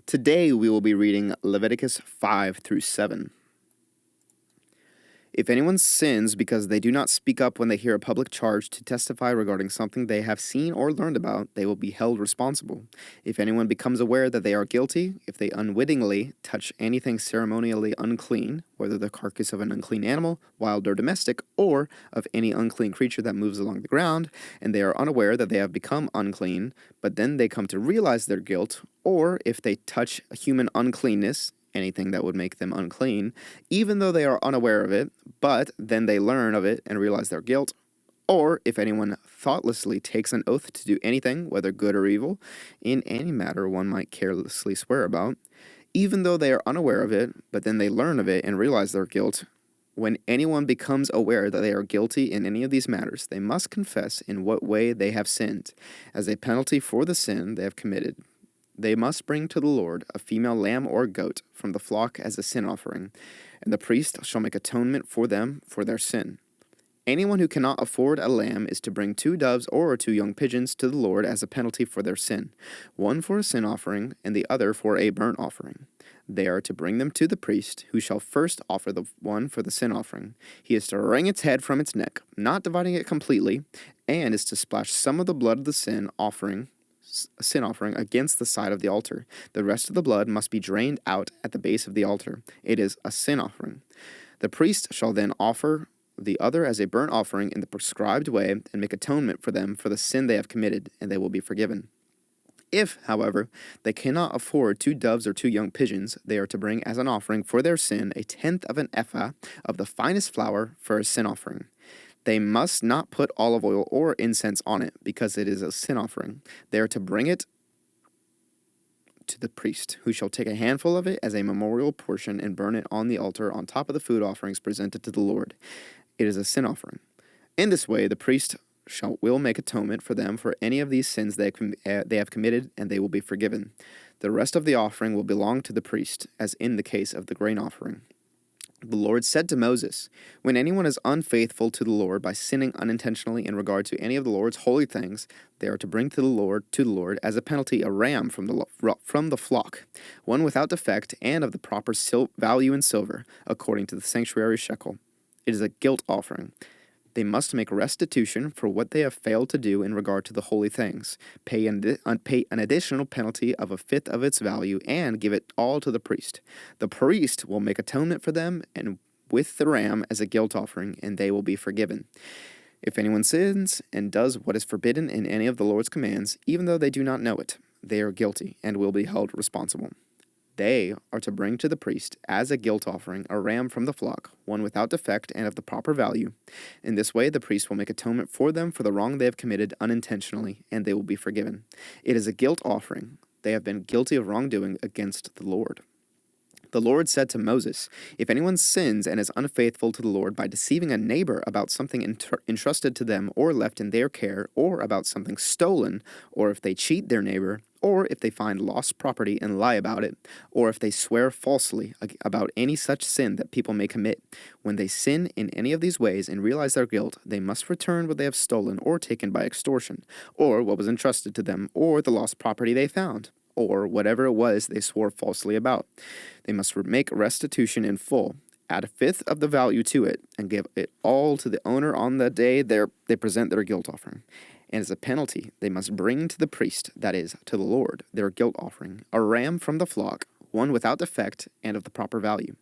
Today we will be reading Leviticus 5 through 7. If anyone sins because they do not speak up when they hear a public charge to testify regarding something they have seen or learned about, they will be held responsible. If anyone becomes aware that they are guilty, if they unwittingly touch anything ceremonially unclean, whether the carcass of an unclean animal, wild or domestic, or of any unclean creature that moves along the ground, and they are unaware that they have become unclean, but then they come to realize their guilt, or if they touch a human uncleanness, anything that would make them unclean, even though they are unaware of it, but then they learn of it and realize their guilt, or if anyone thoughtlessly takes an oath to do anything, whether good or evil, in any matter one might carelessly swear about, even though they are unaware of it, but then they learn of it and realize their guilt, when anyone becomes aware that they are guilty in any of these matters, they must confess in what way they have sinned, as a penalty for the sin they have committed. They must bring to the Lord a female lamb or goat from the flock as a sin offering, and the priest shall make atonement for them for their sin. Anyone who cannot afford a lamb is to bring 2 doves or 2 young pigeons to the Lord as a penalty for their sin, one for a sin offering and the other for a burnt offering. They are to bring them to the priest, who shall first offer the one for the sin offering. He is to wring its head from its neck, not dividing it completely, and is to splash some of the blood of the sin offering against the side of the altar. The rest of the blood must be drained out at the base of the altar. It is a sin offering. The priest shall then offer the other as a burnt offering in the prescribed way and make atonement for them for the sin they have committed, and they will be forgiven. If, however, they cannot afford 2 doves or 2 young pigeons, they are to bring as an offering for their sin a 1/10 of an ephah of the finest flour for a sin offering. They must not put olive oil or incense on it, because it is a sin offering. They are to bring it to the priest, who shall take a handful of it as a memorial portion and burn it on the altar on top of the food offerings presented to the Lord. It is a sin offering. In this way, the priest will make atonement for them for any of these sins they have committed, and they will be forgiven. The rest of the offering will belong to the priest, as in the case of the grain offering. The Lord said to Moses, "When anyone is unfaithful to the Lord by sinning unintentionally in regard to any of the Lord's holy things, they are to bring to the Lord as a penalty a ram from the flock, one without defect and of the proper value in silver, according to the sanctuary shekel. It is a guilt offering. They must make restitution for what they have failed to do in regard to the holy things, pay an additional penalty of 1/5 of its value, and give it all to the priest. The priest will make atonement for them and with the ram as a guilt offering, and they will be forgiven. If anyone sins and does what is forbidden in any of the Lord's commands, even though they do not know it, they are guilty and will be held responsible. They are to bring to the priest as a guilt offering a ram from the flock, one without defect and of the proper value. In this way, the priest will make atonement for them for the wrong they have committed unintentionally, and they will be forgiven. It is a guilt offering. They have been guilty of wrongdoing against the Lord. The Lord said to Moses, "If anyone sins and is unfaithful to the Lord by deceiving a neighbor about something entrusted to them or left in their care, or about something stolen, or if they cheat their neighbor, or if they find lost property and lie about it, or if they swear falsely about any such sin that people may commit, when they sin in any of these ways and realize their guilt, they must return what they have stolen or taken by extortion, or what was entrusted to them, or the lost property they found, or whatever it was they swore falsely about. They must make restitution in full, add 1/5 of the value to it, and give it all to the owner on the day they present their guilt offering. And as a penalty, they must bring to the priest, that is, to the Lord, their guilt offering, a ram from the flock, one without defect and of the proper value.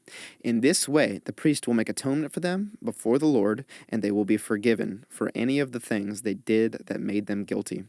In this way, the priest will make atonement for them before the Lord, and they will be forgiven for any of the things they did that made them guilty."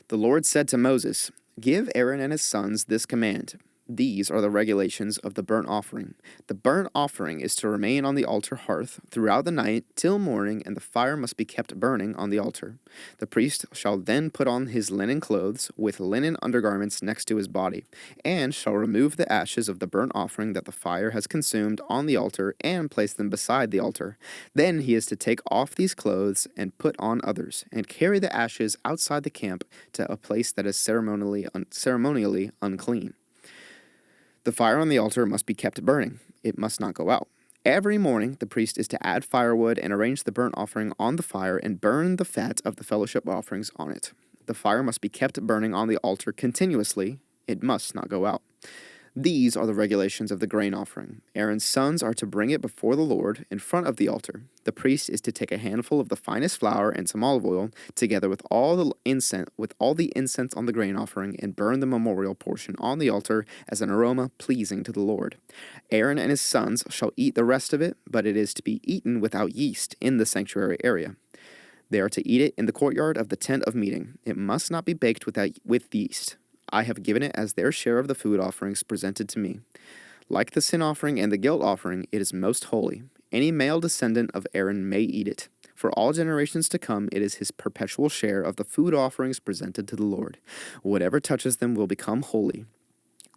The Lord said to Moses, "Give Aaron and his sons this command. These are the regulations of the burnt offering. The burnt offering is to remain on the altar hearth throughout the night till morning, and the fire must be kept burning on the altar. The priest shall then put on his linen clothes with linen undergarments next to his body, and shall remove the ashes of the burnt offering that the fire has consumed on the altar and place them beside the altar. Then he is to take off these clothes and put on others, and carry the ashes outside the camp to a place that is ceremonially unclean. The fire on the altar must be kept burning. It must not go out. Every morning the priest is to add firewood and arrange the burnt offering on the fire and burn the fat of the fellowship offerings on it. The fire must be kept burning on the altar continuously, It must not go out. These are the regulations of the grain offering. Aaron's sons are to bring it before the Lord in front of the altar. The priest is to take a handful of the finest flour and some olive oil, together with all the incense on the grain offering, and burn the memorial portion on the altar as an aroma pleasing to the Lord. Aaron and his sons shall eat the rest of it, but it is to be eaten without yeast in the sanctuary area. They are to eat it in the courtyard of the tent of meeting. It must not be baked with yeast. I have given it as their share of the food offerings presented to me. Like the sin offering and the guilt offering, it is most holy. Any male descendant of Aaron may eat it. For all generations to come, it is his perpetual share of the food offerings presented to the Lord. Whatever touches them will become holy.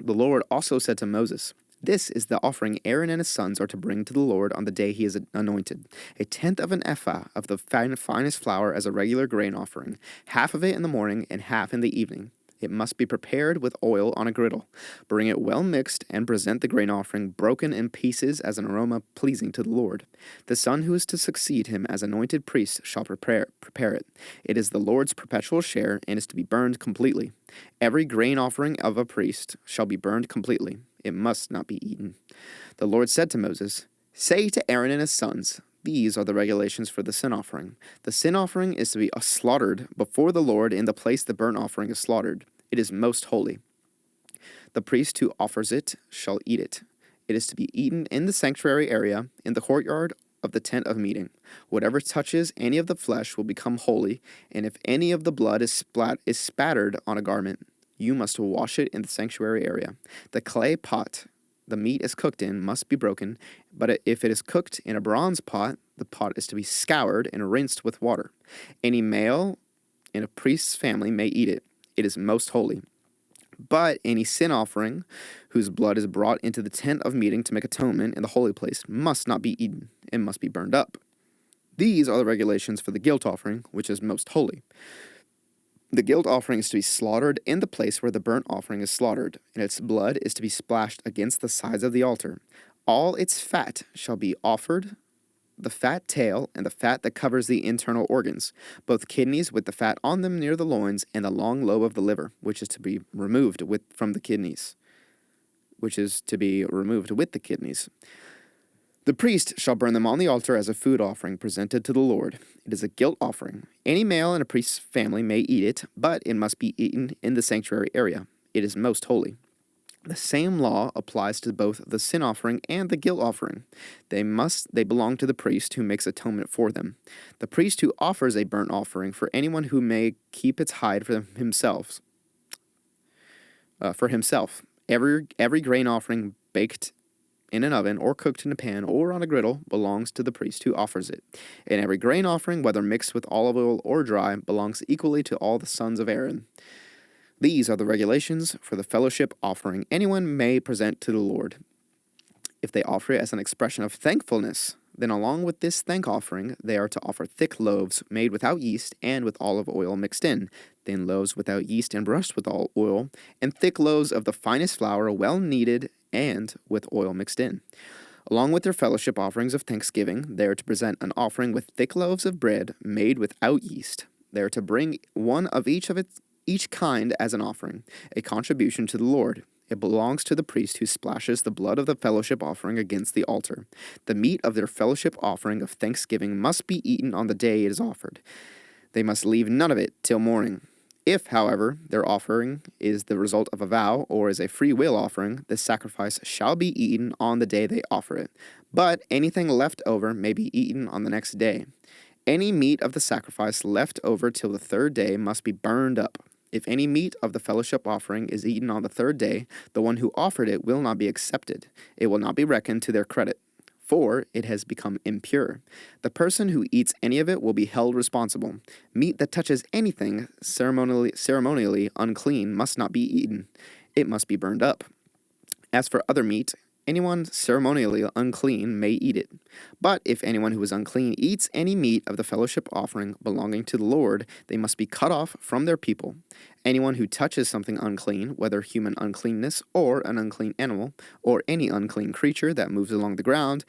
The Lord also said to Moses, "This is the offering Aaron and his sons are to bring to the Lord on the day he is anointed. A tenth of an ephah of the finest flour as a regular grain offering, half of it in the morning and half in the evening. It must be prepared with oil on a griddle. Bring it well mixed, and present the grain offering broken in pieces as an aroma pleasing to the Lord. The son who is to succeed him as anointed priest shall prepare it. It is the Lord's perpetual share, and is to be burned completely. Every grain offering of a priest shall be burned completely. It must not be eaten." The Lord said to Moses, "Say to Aaron and his sons, these are the regulations for the sin offering. The sin offering is to be slaughtered before the Lord in the place the burnt offering is slaughtered. It is most holy. The priest who offers it shall eat it. It is to be eaten in the sanctuary area, in the courtyard of the tent of meeting. Whatever touches any of the flesh will become holy, and if any of the blood is spattered on a garment, you must wash it in the sanctuary area. The clay pot the meat is cooked in must be broken, but if it is cooked in a bronze pot, the pot is to be scoured and rinsed with water. Any male in a priest's family may eat it. It is most holy. But any sin offering whose blood is brought into the tent of meeting to make atonement in the holy place must not be eaten. It must be burned up. These are the regulations for the guilt offering, which is most holy. The guilt offering is to be slaughtered in the place where the burnt offering is slaughtered, and its blood is to be splashed against the sides of the altar. All its fat shall be offered, the fat tail and the fat that covers the internal organs, both kidneys with the fat on them near the loins, and the long lobe of the liver, which is to be removed with the kidneys. The priest shall burn them on the altar as a food offering presented to the Lord. It is a guilt offering. Any male in a priest's family may eat it, but it must be eaten in the sanctuary area. It is most holy. The same law applies to both the sin offering and the guilt offering. They belong to the priest who makes atonement for them. The priest who offers a burnt offering for anyone who may keep its hide for himself. Every grain offering baked in an oven or cooked in a pan or on a griddle belongs to the priest who offers it. And every grain offering, whether mixed with olive oil or dry, belongs equally to all the sons of Aaron. These are the regulations for the fellowship offering anyone may present to the Lord. If they offer it as an expression of thankfulness, then along with this thank offering, they are to offer thick loaves made without yeast and with olive oil mixed in, thin loaves without yeast and brushed with oil, and thick loaves of the finest flour, well kneaded and with oil mixed in. Along with their fellowship offerings of thanksgiving, they are to present an offering with thick loaves of bread made without yeast. They are to bring one of each kind as an offering, a contribution to the Lord. It belongs to the priest who splashes the blood of the fellowship offering against the altar. The meat of their fellowship offering of thanksgiving must be eaten on the day it is offered. They must leave none of it till morning. If, however, their offering is the result of a vow or is a free will offering, the sacrifice shall be eaten on the day they offer it. But anything left over may be eaten on the next day. Any meat of the sacrifice left over till the third day must be burned up. If any meat of the fellowship offering is eaten on the third day, the one who offered it will not be accepted. It will not be reckoned to their credit, for it has become impure. The person who eats any of it will be held responsible. Meat that touches anything ceremonially unclean must not be eaten. It must be burned up. As for other meat, anyone ceremonially unclean may eat it. But if anyone who is unclean eats any meat of the fellowship offering belonging to the Lord, they must be cut off from their people. Anyone who touches something unclean, whether human uncleanness or an unclean animal, or any unclean creature that moves along the ground,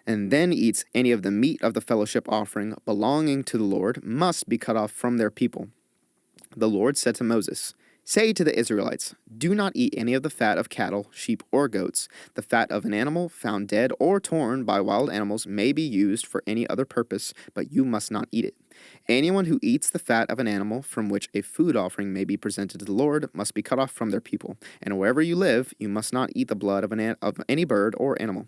and then eats any of the meat of the fellowship offering belonging to the Lord, must be cut off from their people. The Lord said to Moses, Say to the Israelites, do not eat any of the fat of cattle, sheep, or goats. The fat of an animal found dead or torn by wild animals may be used for any other purpose, but you must not eat it. Anyone who eats the fat of an animal from which a food offering may be presented to the Lord must be cut off from their people. And wherever you live, you must not eat the blood of any bird or animal.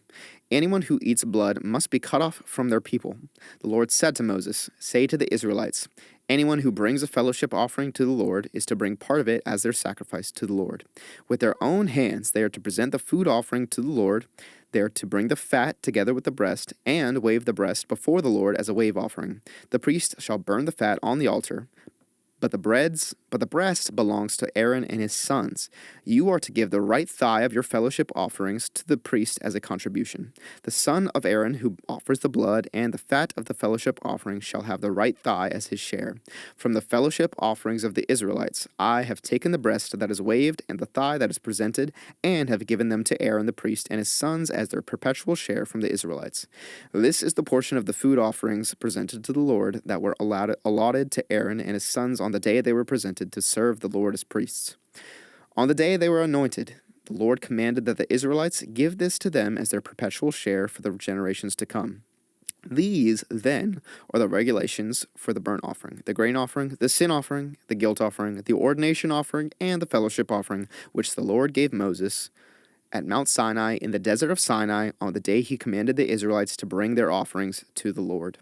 Anyone who eats blood must be cut off from their people. The Lord said to Moses, say to the Israelites, anyone who brings a fellowship offering to the Lord is to bring part of it as their sacrifice to the Lord. With their own hands they are to present the food offering to the Lord. They are to bring the fat together with the breast and wave the breast before the Lord as a wave offering. The priest shall burn the fat on the altar. But the breast belongs to Aaron and his sons. You are to give the right thigh of your fellowship offerings to the priest as a contribution. The son of Aaron who offers the blood and the fat of the fellowship offering shall have the right thigh as his share. From the fellowship offerings of the Israelites, I have taken the breast that is waved and the thigh that is presented, and have given them to Aaron the priest and his sons as their perpetual share from the Israelites. This is the portion of the food offerings presented to the Lord that were allotted to Aaron and his sons on the day they were presented to serve the Lord as priests. On the day they were anointed, the Lord commanded that the Israelites give this to them as their perpetual share for the generations to come. These, then, are the regulations for the burnt offering, the grain offering, the sin offering, the guilt offering, the ordination offering, and the fellowship offering, which the Lord gave Moses at Mount Sinai in the desert of Sinai on the day he commanded the Israelites to bring their offerings to the Lord.